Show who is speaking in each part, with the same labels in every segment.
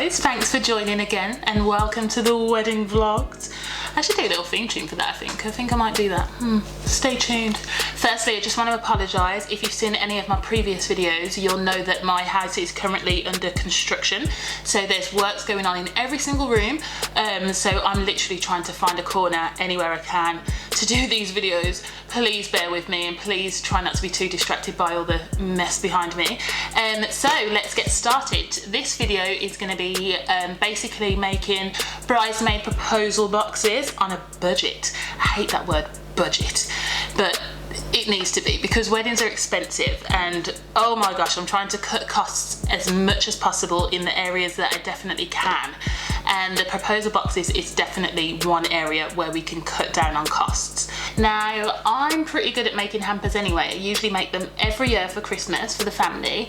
Speaker 1: guys, thanks for joining again and welcome to the wedding vlogs. I should do a little theme tune for that, I think I might do that. Stay tuned. Firstly, I just want to apologise. If you've seen any of my previous videos, you'll know that my house is currently under construction. So there's works going on in every single room. So I'm literally trying to find a corner anywhere I can to do these videos. Please bear with me and please try not to be too distracted by all the mess behind me. So let's get started. This video is going to be basically making bridesmaid proposal boxes on a budget. I hate that word, budget, but it needs to be because weddings are expensive and oh my gosh, I'm trying to cut costs as much as possible in the areas that I definitely can. And the proposal boxes is definitely one area where we can cut down on costs. Now, I'm pretty good at making hampers anyway. I usually make them every year for Christmas for the family.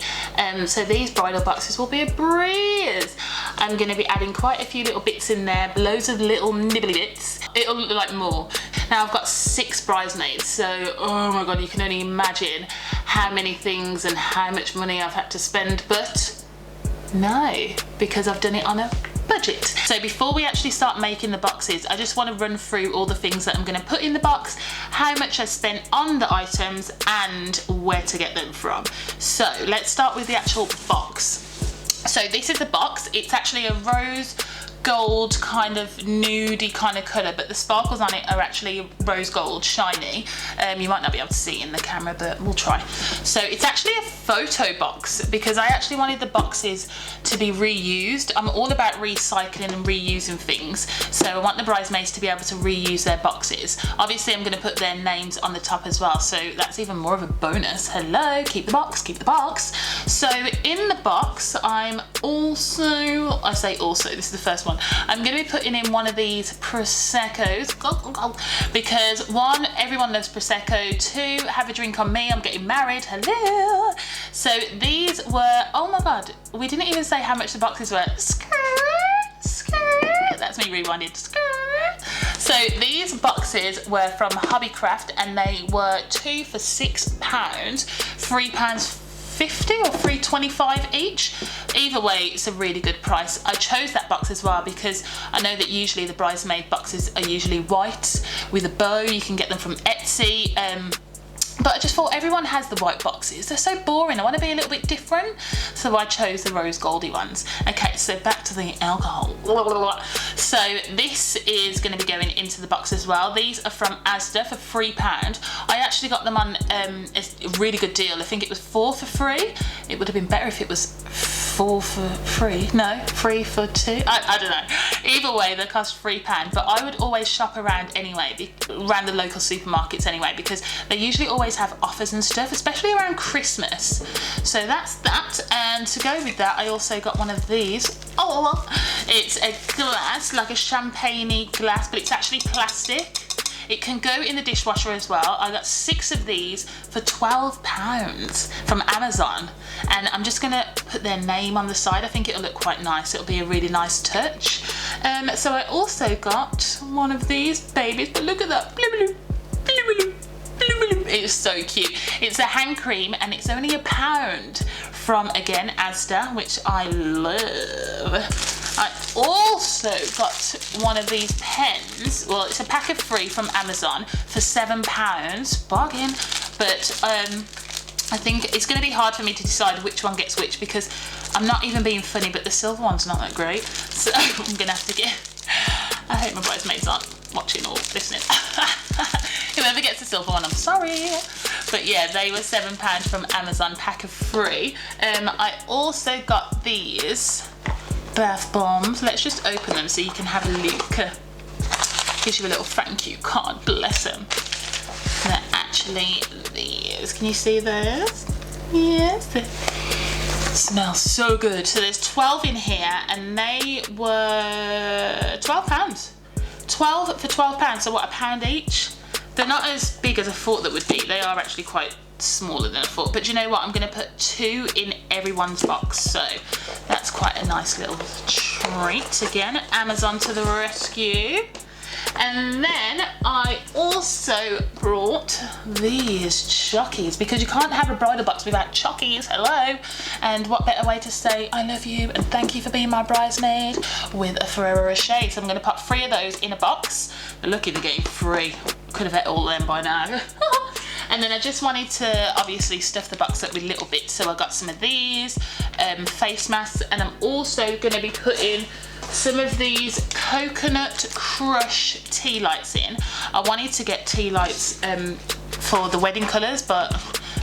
Speaker 1: So these bridal boxes will be a breeze. I'm going to be adding quite a few little bits in there, loads of little nibbly bits. It'll look like more. Now, I've got 6 bridesmaids, so oh my god, you can only imagine how many things and how much money I've had to spend, but no, because I've done it on a budget. So before we actually start making the boxes, I just want to run through all the things that I'm going to put in the box, how much I spent on the items and where to get them from. So let's start with the actual box. So this is the box. It's actually a rose gold kind of nudie kind of colour, but the sparkles on it are actually rose gold shiny. You might not be able to see in the camera, but we'll try. So it's actually a photo box because I actually wanted the boxes to be reused. I'm all about recycling and reusing things, so I want the bridesmaids to be able to reuse their boxes. Obviously I'm going to put their names on the top as well, so that's even more of a bonus. Hello, keep the box, keep the box. So in the box I'm also, I say also, this is the first one, I'm going to be putting in one of these Prosecco's because 1, everyone loves Prosecco, 2, have a drink on me, I'm getting married, hello. So these were, oh my god, we didn't even say how much the boxes were. That's me rewinding. So these boxes were from Hobbycraft and they were 2 for £6, £3.50 or £3.25 each. Either way, it's a really good price. I chose that box as well because I know that usually the bridesmaid boxes are usually white with a bow. You can get them from Etsy. But I just thought everyone has the white boxes. They're so boring. I want to be a little bit different. So I chose the rose goldy ones. Okay, so back to the alcohol. So this is going to be going into the box as well. These are from Asda for £3. I actually got them on a really good deal. I think it was 4 for free. It would have been better if it was 4 for free. No, 3 for 2. I don't know. Either way, they cost £3. But I would always shop around anyway, around the local supermarkets anyway, because they usually always have offers and stuff, especially around Christmas. So that's that. And to go with that, I also got one of these. Oh, it's a glass, like a champagne-y glass, but it's actually plastic. It can go in the dishwasher as well. I got 6 of these for £12 from Amazon. And I'm just gonna put their name on the side. I think it'll look quite nice. It'll be a really nice touch. So I also got one of these babies, but look at that. It's so cute. It's a hand cream and it's only £1 from, again, Asda, which I love. I also got one of these pens. Well, it's a pack of 3 from Amazon for £7. Bargain. But I think it's going to be hard for me to decide which one gets which because I'm not even being funny, but the silver one's not that great. So I'm going to have to get... I hope my bridesmaids aren't watching or listening. Whoever gets the silver one, I'm sorry. But yeah, they were £7 from Amazon, pack of 3. I also got these bath bombs. Let's just open them so you can have a look. Gives you a little thank you card, bless them. They're actually these. Can you see those? Yes. They smell so good. So there's 12 in here and they were £12. 12 for £12, so what, £1 each? They're not as big as I thought they would be. They are actually quite smaller than I thought. But you know what? I'm going to put 2 in everyone's box. So that's quite a nice little treat. Again, Amazon to the rescue. And then I also brought these chockies, because you can't have a bridal box without chockies. Hello. And what better way to say I love you and thank you for being my bridesmaid with a Ferrero Rocher. So I'm going to pop 3 of those in a box. But lucky they're getting 3. Could have ate all of them by now. And then I just wanted to obviously stuff the box up with little bits. So I got some of these face masks, and I'm also going to be putting some of these coconut crush tea lights in. I wanted to get tea lights for the wedding colours, but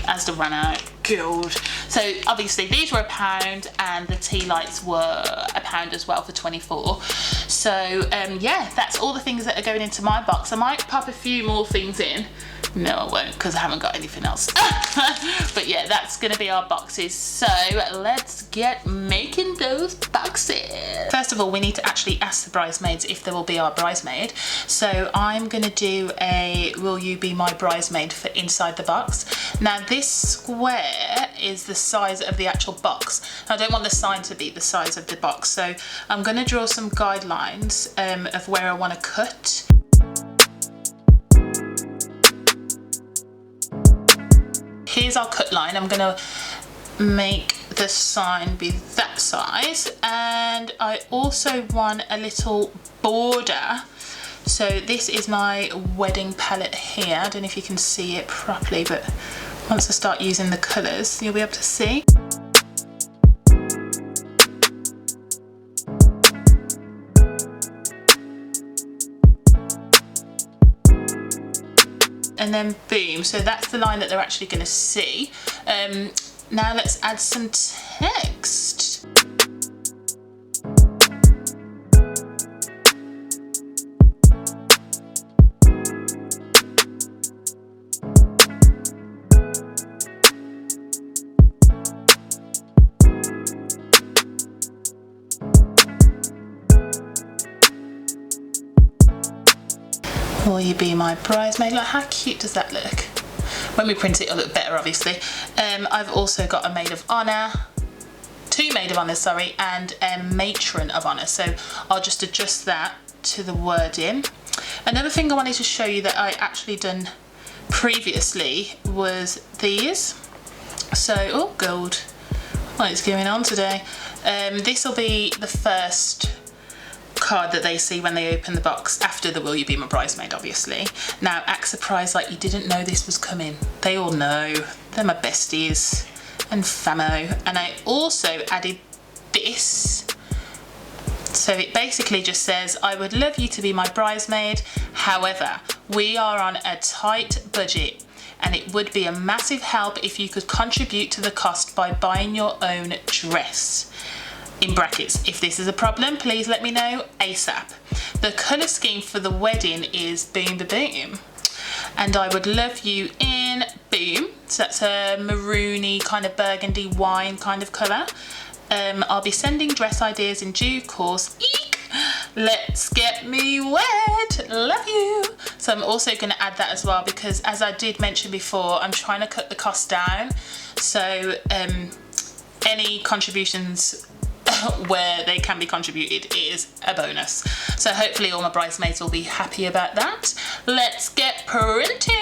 Speaker 1: as they ran out, God. So obviously these were £1 and the tea lights were £1 as well for 24. So yeah, that's all the things that are going into my box. I might pop a few more things in. No, I won't, because I haven't got anything else. But yeah, that's going to be our boxes. So let's get making those boxes. First of all, we need to actually ask the bridesmaids if they will be our bridesmaid. So I'm going to do a will you be my bridesmaid for inside the box. Now this square is the size of the actual box. I don't want the sign to be the size of the box. So I'm going to draw some guidelines of where I want to cut. Here's our cut line. I'm going to make the sign be that size, and I also want a little border. So this is my wedding palette here. I don't know if you can see it properly, but once I start using the colours you'll be able to see. And then boom, so that's the line that they're actually going to see. Now let's add some text. Will you be my bridesmaid? Like, how cute does that look? When we print it, it'll look better, obviously. I've also got a maid of honour, 2 maid of honours, sorry, and a matron of honour. So I'll just adjust that to the wording. Another thing I wanted to show you that I actually done previously was these. So, oh, gold. What is going on today? This will be the first card that they see when they open the box after the will you be my bridesmaid, obviously. Now act surprised like you didn't know this was coming. They all know, they're my besties and famo. And I also added this, so it basically just says I would love you to be my bridesmaid, however we are on a tight budget and it would be a massive help if you could contribute to the cost by buying your own dress. In brackets, if this is a problem, please let me know ASAP. The colour scheme for the wedding is boom ba boom. And I would love you in boom. So that's a maroony kind of burgundy wine kind of colour. I'll be sending dress ideas in due course. Eek! Let's get me wed. Love you. So I'm also going to add that as well, because as I did mention before, I'm trying to cut the cost down. So any contributions where they can be contributed is a bonus. So hopefully all my bridesmaids will be happy about that. Let's get printing.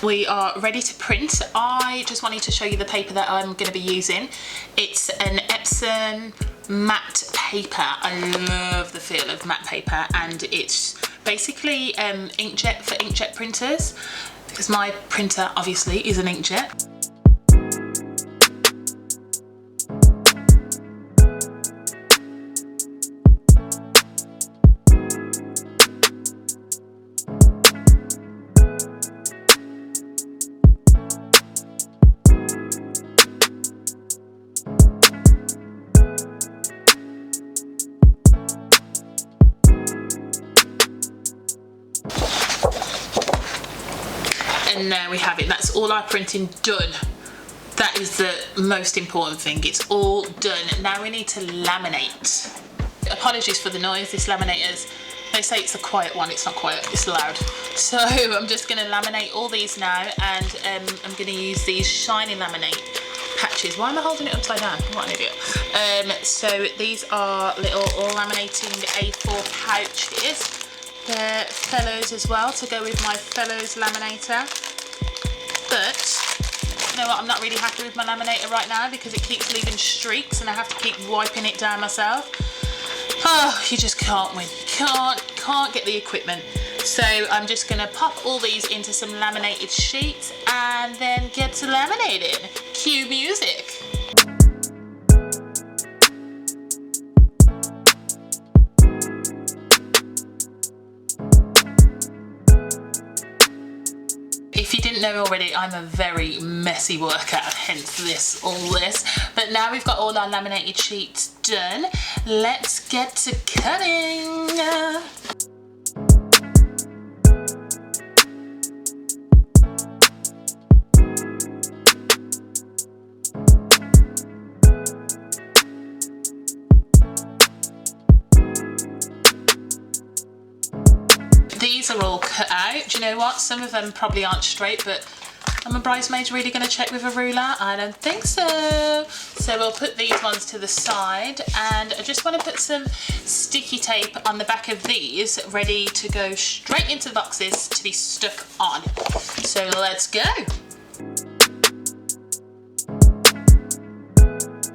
Speaker 1: We are ready to print. I just wanted to show you the paper that I'm going to be using. It's an Epson matte paper. I love the feel of matte paper, and it's basically inkjet for inkjet printers, because my printer obviously is an inkjet. And there we have it. That's all our printing done. That is the most important thing. It's all done. Now we need to laminate. Apologies for the noise. This laminator's, they say it's a quiet one. It's not quiet, it's loud. So I'm just going to laminate all these now, and I'm going to use these shiny laminate patches. Why am I holding it upside down? What an idiot. So these are little laminating A4 pouches. the fellows as well to go with my fellows laminator. But you know what, I'm not really happy with my laminator right now because it keeps leaving streaks and I have to keep wiping it down myself. Oh, you just can't win. Can't get the equipment. So I'm just gonna pop all these into some laminated sheets and then get to laminating. Cue music. If you didn't know already, I'm a very messy worker, hence all this. But now we've got all our laminated sheets done, let's get to cutting. These are all cut out. Do you know what? Some of them probably aren't straight, but are my bridesmaids really going to check with a ruler? I don't think so. So we'll put these ones to the side, and I just want to put some sticky tape on the back of these ready to go straight into the boxes to be stuck on. So let's go.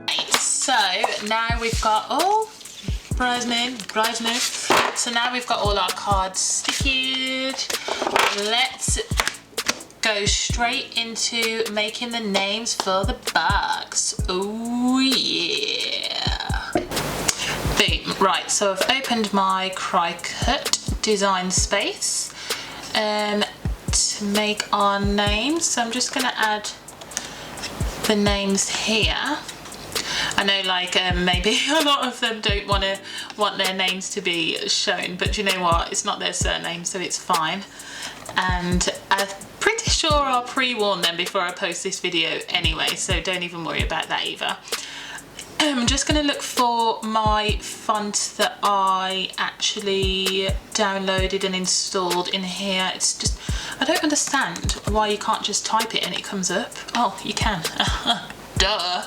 Speaker 1: Right, so now we've got bridesmaid. So now we've got all our cards stickied. Let's go straight into making the names for the box. Oh yeah. Boom. Right, so I've opened my Cricut design space to make our names. So I'm just gonna add the names here. I know, like, maybe a lot of them don't want their names to be shown, but you know what? It's not their surname, so it's fine. And I'm pretty sure I'll pre-warn them before I post this video anyway, so don't even worry about that either. I'm just going to look for my font that I actually downloaded and installed in here. It's just, I don't understand why you can't just type it and it comes up. Oh, you can. Duh.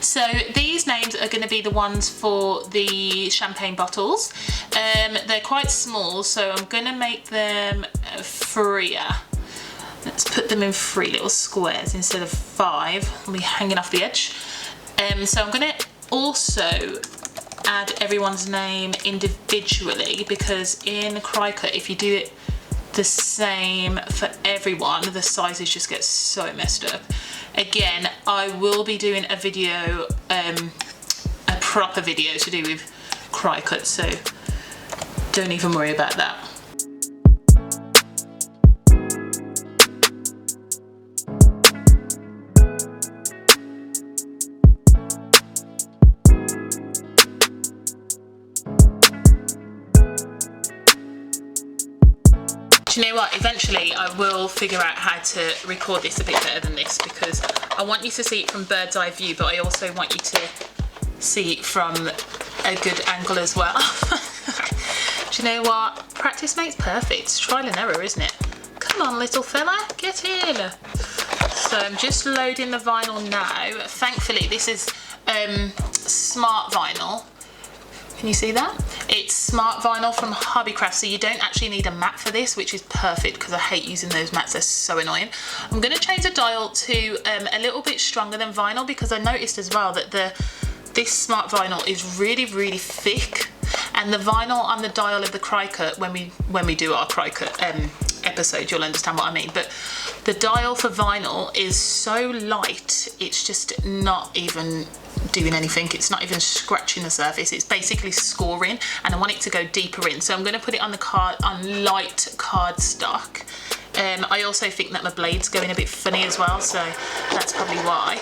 Speaker 1: So these names are going to be the ones for the champagne bottles. They're quite small, so I'm going to make them freer. Let's put them in 3 little squares instead of 5. They'll be hanging off the edge. So I'm going to also add everyone's name individually, because in Cricut, if you do it the same for everyone, the sizes just get so messed up. Again, I will be doing a video, a proper video to do with Cricut, so don't even worry about that. Do you know what? Eventually I will figure out how to record this a bit better than this, because I want you to see it from bird's eye view, but I also want you to see it from a good angle as well. Do you know what? Practice makes perfect. It's trial and error, isn't it? Come on, little fella, get in. So I'm just loading the vinyl now. Thankfully, this is smart vinyl. Can you see that? It's smart vinyl from Hobbycraft, so you don't actually need a mat for this, which is perfect because I hate using those mats, they're so annoying. I'm going to change the dial to a little bit stronger than vinyl, because I noticed as well that this smart vinyl is really, really thick, and the vinyl on the dial of the Cricut, when we do our Cricut episode, you'll understand what I mean, but the dial for vinyl is so light, it's just not even doing anything. It's not even scratching the surface, it's basically scoring, and I want it to go deeper in, so I'm going to put it on the card, on light cardstock. I also think that my blade's going a bit funny as well, so that's probably why.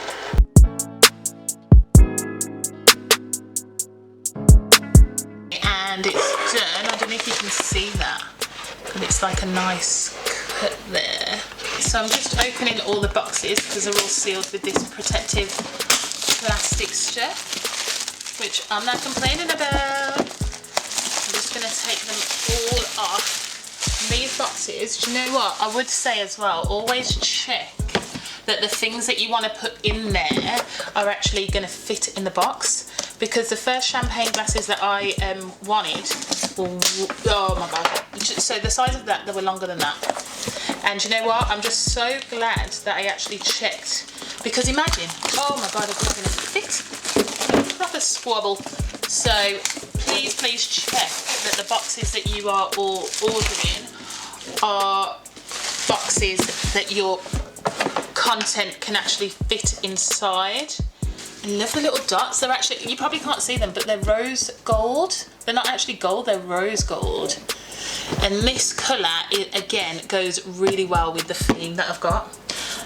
Speaker 1: And it's done. I don't know if you can see that, but it's like a nice cut there. So I'm just opening all the boxes because they're all sealed with this protective plastic stuff, which I'm not complaining about. I'm just going to take them all off. These boxes, do you know what? I would say as well, always check that the things that you want to put in there are actually going to fit in the box. because the first champagne glasses that I wanted were, oh my god, so the size of that, they were longer than that. And you know what, I'm just so glad that I actually checked, because imagine, oh my god, I'm not gonna fit, proper squabble. So please check that the boxes that you are all ordering are boxes that your content can actually fit inside. I love the little dots. They're actually, you probably can't see them, but they're rose gold. They're not actually gold, they're rose gold. And this colour, it again goes really well with the theme that I've got.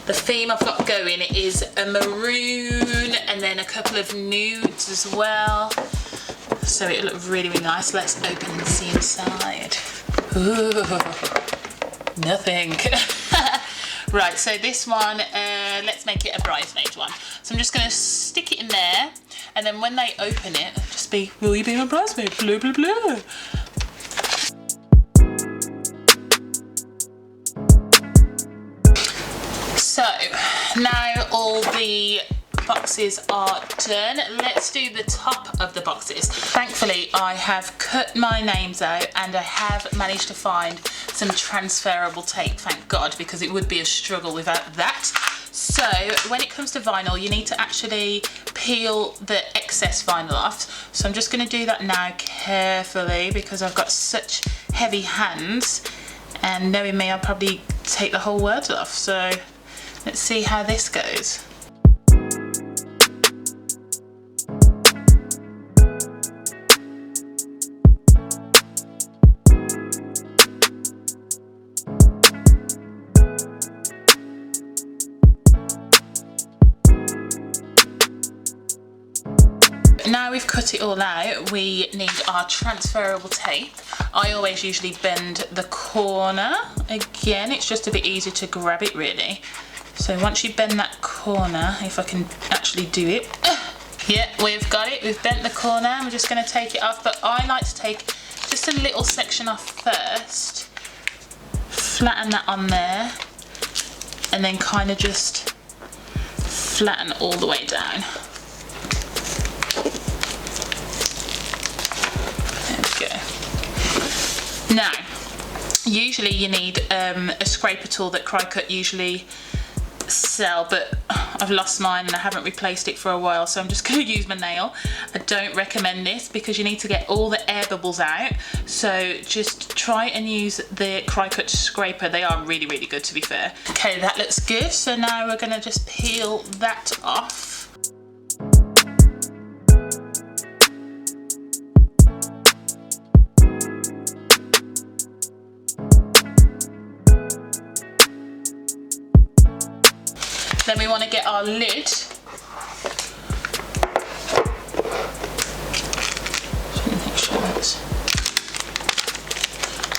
Speaker 1: The theme I've got going is a maroon and then a couple of nudes as well. So it'll look really, really nice. Let's open and see inside. Ooh, nothing. Right, so this one, let's make it a bridesmaid one. So I'm just going to stick it in there, and then when they open it, just be, will you be my bridesmaid? Blah, blah, blah. So now all the boxes are done. Let's do the top of the boxes. Thankfully, I have cut my names out and I have managed to find some transferable tape, thank God, because it would be a struggle without that. So when it comes to vinyl, you need to actually peel the excess vinyl off. So I'm just going to do that now carefully because I've got such heavy hands, and knowing me, I'll probably take the whole words off. So let's see how this goes. Now we've cut it all out, we need our transferable tape. I always usually bend the corner. Again, it's just a bit easier to grab it really. So once you bend that corner, if I can actually do it. Yeah, we've got it, we've bent the corner. I'm just going to take it off, but I like to take just a little section off first. Flatten that on there, and then kind of just flatten all the way down. Now, usually you need a scraper tool that Cricut usually sell, but I've lost mine and I haven't replaced it for a while, so I'm just going to use my nail. I don't recommend this because you need to get all the air bubbles out, so just try and use the Cricut scraper. They are really, really good, to be fair. Okay, that looks good, so now we're going to just peel that off. Then we want to get our lid.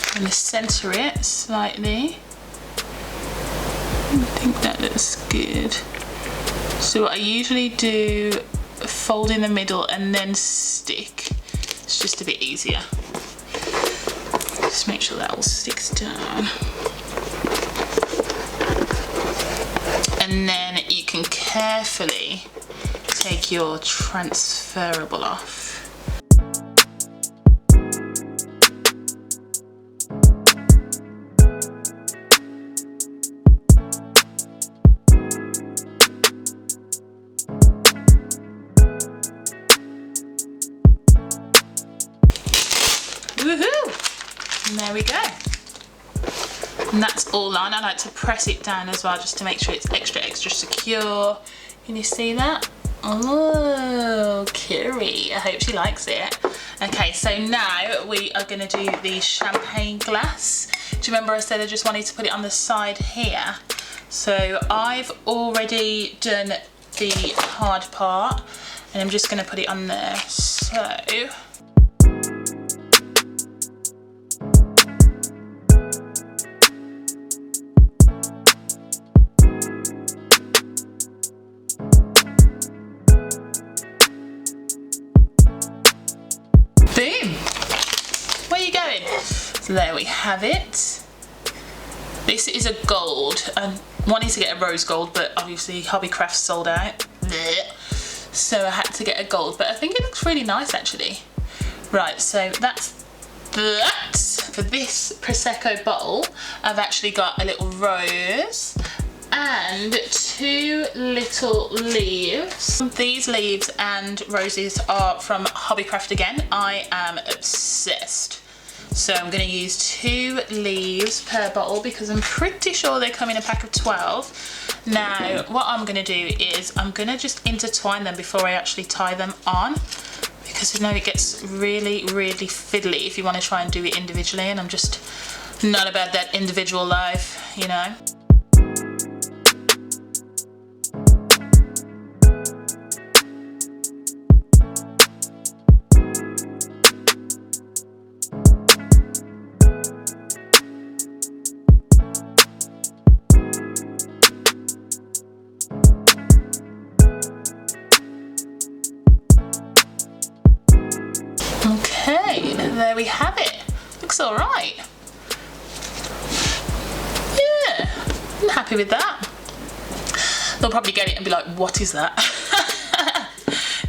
Speaker 1: I'm going to centre it slightly. I think that looks good. So what I usually do, fold in the middle and then stick. It's just a bit easier. Just make sure that all sticks down. And then you can carefully take your transferable off. Woohoo! And there we go. And that's all on. I like to press it down as well just to make sure it's extra secure. Can you see that? Oh, Kiri, I hope she likes it. Okay, so now we are going to do the champagne glass. Do you remember I said I just wanted to put it on the side here? So I've already done the hard part and I'm just going to put it on there. So boom! Where are you going? So there we have it. This is a gold. I wanted to get a rose gold, but obviously Hobbycraft sold out. Blech. so I had to get a gold, but I think it looks really nice actually. Right, so that's that. For this Prosecco bottle, I've actually got a little rose and 2 little leaves. These leaves and roses are from Hobbycraft again. I am obsessed. So I'm going to use 2 leaves per bottle because I'm pretty sure they come in a pack of 12. Now what I'm going to do is I'm going to just intertwine them before I actually tie them on, because you know it gets really fiddly if you want to try and do it individually, and I'm just not about that individual life, you know. Okay, there we have it. Looks all right. Yeah, I'm happy with that. They'll probably get it and be like, what is that?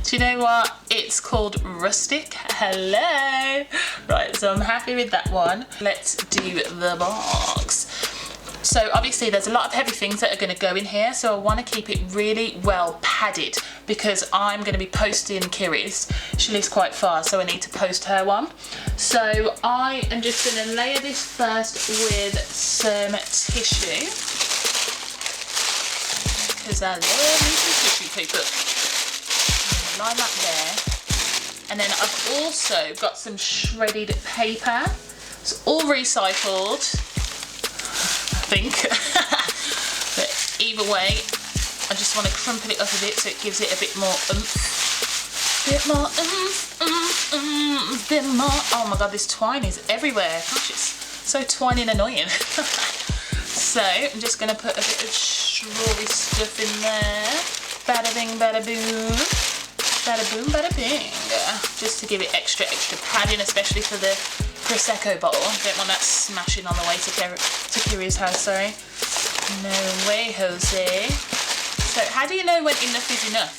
Speaker 1: Do you know what? It's called Rustic. Hello. Right, so I'm happy with that one. Let's do the box. So obviously there's a lot of heavy things that are going to go in here, so I want to keep it really well padded because I'm going to be posting Kiri's. She lives quite far, so I need to post her one. So I am just going to layer this first with some tissue, because I love me some tissue paper. Line that there. And then I've also got some shredded paper. It's all recycled, I think. But either way, I just want to crumple it up a bit so it gives it a bit more oomph. Bit more oomph, bit more. Oh my god, this twine is everywhere. Gosh, it's so twiny and annoying. So I'm just going to put a bit of strawy stuff in there. Bada bing, bada boom. Bada boom, bada bing. Just to give it extra padding, especially for the Prosecco bottle. I don't want that smashing on the way to Kiri's house, sorry. No way, Jose. So how do you know when enough is enough?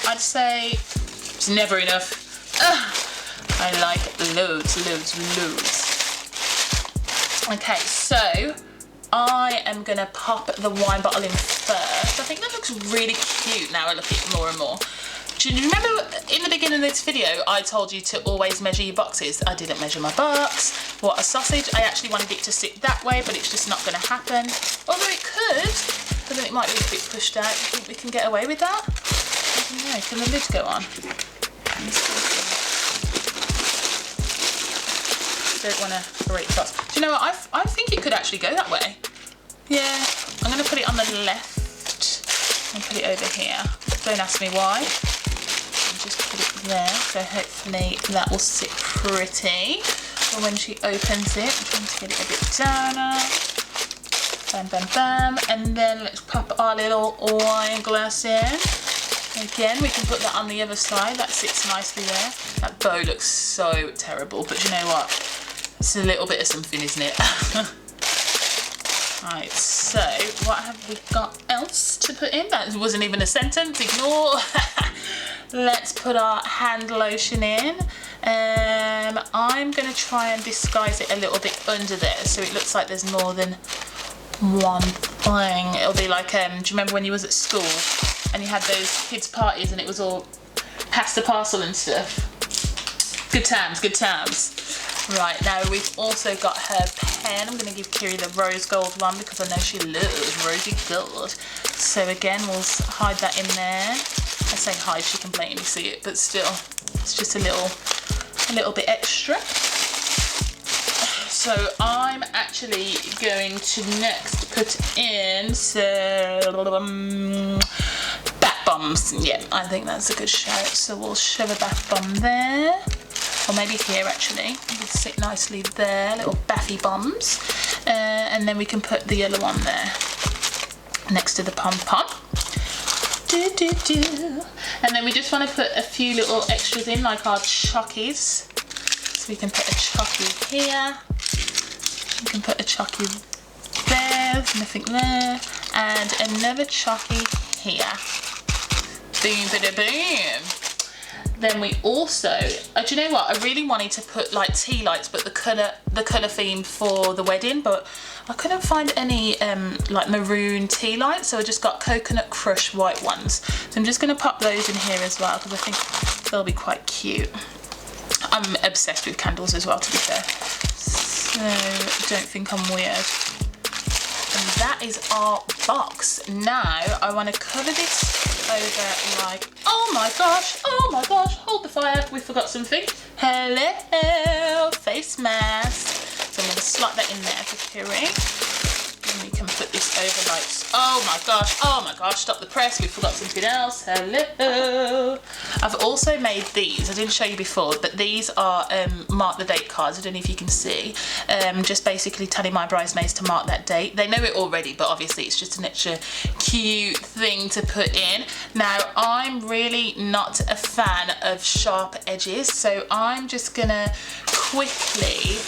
Speaker 1: I'd say it's never enough. I like loads. Okay, so I am gonna pop the wine bottle in first. I think that looks really cute now I look at it more and more. Do you remember in the beginning of this video I told you to always measure your boxes? I didn't measure my box. What a sausage. I actually wanted it to sit that way, but it's just not going to happen. Although it could, but then it might be a bit pushed out. Do you think we can get away with that? I don't know. Can the lid go on? Don't want to break the box. Do you know what? I think it could actually go that way. Yeah. I'm going to put it on the left and put it over here. Don't ask me why. Just put it there, so hopefully that will sit pretty. And when she opens it, I'm trying to get it a bit downer. Bam, bam, bam. And then let's pop our little wine glass in. Again, we can put that on the other side. That sits nicely there. That bow looks so terrible, but you know what? It's a little bit of something, isn't it? Right, so what have we got else to put in? That wasn't even a sentence, ignore. Let's put our hand lotion in. I'm going to try and disguise it a little bit under there so it looks like there's more than one thing. It'll be like, do you remember when you was at school and you had those kids' parties and it was all pasta parcel and stuff? Good times, good times. Right, now we've also got her pen. I'm going to give Kiri the rose gold one because I know she loves rosy gold. So again, we'll hide that in there. I say hide, she can blatantly see it, but still, it's just a little bit extra. So I'm actually going to next put in some bath bombs. Yeah, I think that's a good shout. So we'll shove a bath bomb there. Or maybe here actually, it'll sit nicely there, little bathy bombs. And then we can put the other one there, next to the pom-pom. And then we just want to put a few little extras in, like our chockies. So we can put a chocky here, we can put a chocky there, nothing there, and another chocky here. Boom, bada boom. Then we also, do you know what? I really wanted to put like tea lights, but the colour theme for the wedding, but I couldn't find any like maroon tea lights, so I just got Coconut Crush white ones. So I'm just going to pop those in here as well, because I think they'll be quite cute. I'm obsessed with candles as well, to be fair, so don't think I'm weird. And that is our box. Now I want to cover this over like, oh my gosh, hold the fire, we forgot something. Hello, face mask. So I'm going to slot that in there for Kiri. And we can put this over like, oh my gosh, stop the press, we forgot something else. Hello. I've also made these, I didn't show you before, but these are mark the date cards. I don't know if you can see. Just basically telling my bridesmaids to mark that date. They know it already, but obviously it's just an extra cute thing to put in. Now, I'm really not a fan of sharp edges, so I'm just gonna quickly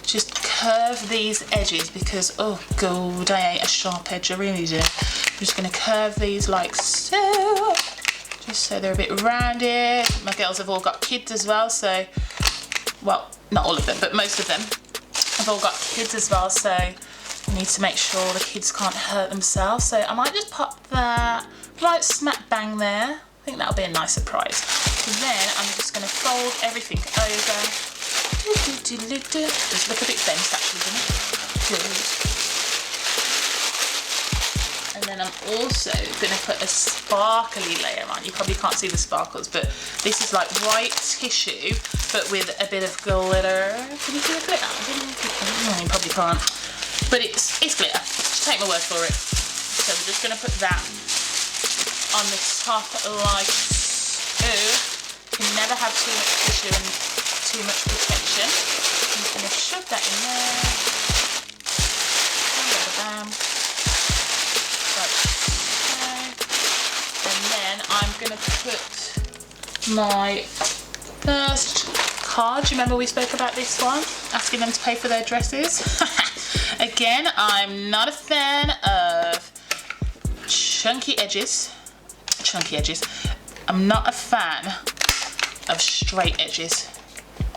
Speaker 1: just curve these edges, because oh god, I hate a sharp edge, I really do. I'm just going to curve these like so, just so they're a bit rounded. My girls have all got kids as well, so, well, not all of them, but most of them have all got kids as well, so we need to make sure the kids can't hurt themselves. So I might just pop that right smack bang there. I think that'll be a nice surprise. And then I'm just going to fold everything over. Does look a bit bent actually, doesn't it? Good. And then I'm also going to put a sparkly layer on. You probably can't see the sparkles, but this is like white tissue, but with a bit of glitter. Can you see the glitter? Oh, you probably can't. But it's glitter. Just take my word for it. So we're just going to put that on the top like so. You can never have too much tissue and too much protection. I'm just going to shove that in there. Bam. Like so. And then I'm going to put my first card. Do you remember we spoke about this one? Asking them to pay for their dresses. Again, I'm not a fan of chunky edges. I'm not a fan of straight edges.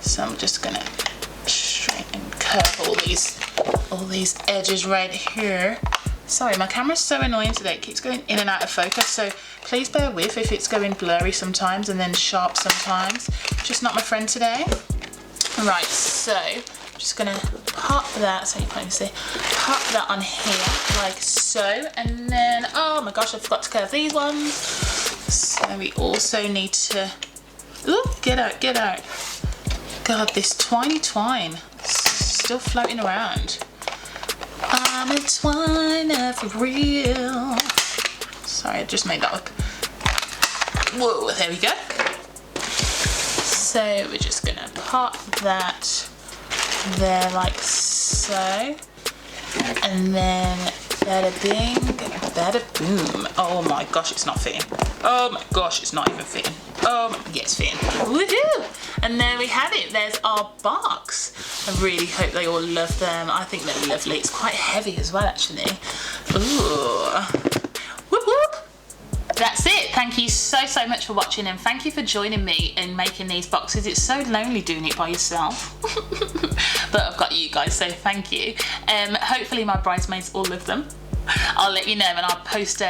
Speaker 1: So I'm just gonna straighten and curve all these edges right here. Sorry, my camera's so annoying today. It keeps going in and out of focus, so please bear with if it's going blurry sometimes and then sharp sometimes. Just not my friend today. Right, so I'm just gonna pop that, so you can't even see, pop that on here like so, and then, oh my gosh, I forgot to curve these ones. So we also need to, ooh, get out. God, this twine still floating around. I'm a twiner for real. Sorry, I just made that up. Whoa, there we go. So we're just gonna pop that there like so. And then bada bing, bada boom. Oh my gosh, it's not fitting. Oh my gosh, it's not even fitting. Oh, yeah, it's fitting. Woohoo! And there we have it. There's our box. I really hope they all love them. I think they're lovely. It's quite heavy as well, actually. Ooh. Whoop whoop. That's it. Thank you so much for watching, and thank you for joining me in making these boxes. It's so lonely doing it by yourself. But I've got you guys, so thank you. Hopefully my bridesmaids all love them. I'll let you know, and I'll post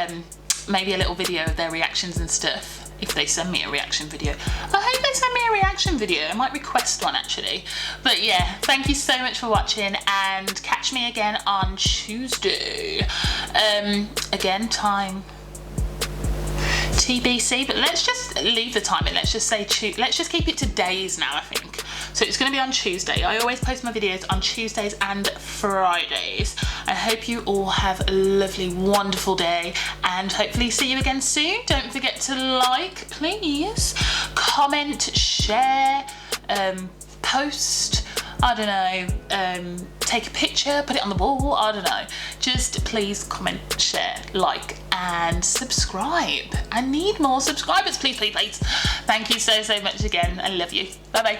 Speaker 1: maybe a little video of their reactions and stuff. If they send me a reaction video. I hope they send me a reaction video. I might request one actually. But yeah, thank you so much for watching, and catch me again on Tuesday. Again, time TBC, but let's just leave the time and let's just say let's just keep it to days now, I think. So it's going to be on Tuesday. I always post my videos on Tuesdays and Fridays. I hope you all have a lovely, wonderful day, and hopefully see you again soon. Don't forget to like, please, comment, share, post, I don't know, take a picture, put it on the wall, I don't know. Just please comment, share, like, and subscribe. I need more subscribers, please. Thank you so much again. I love you. Bye bye.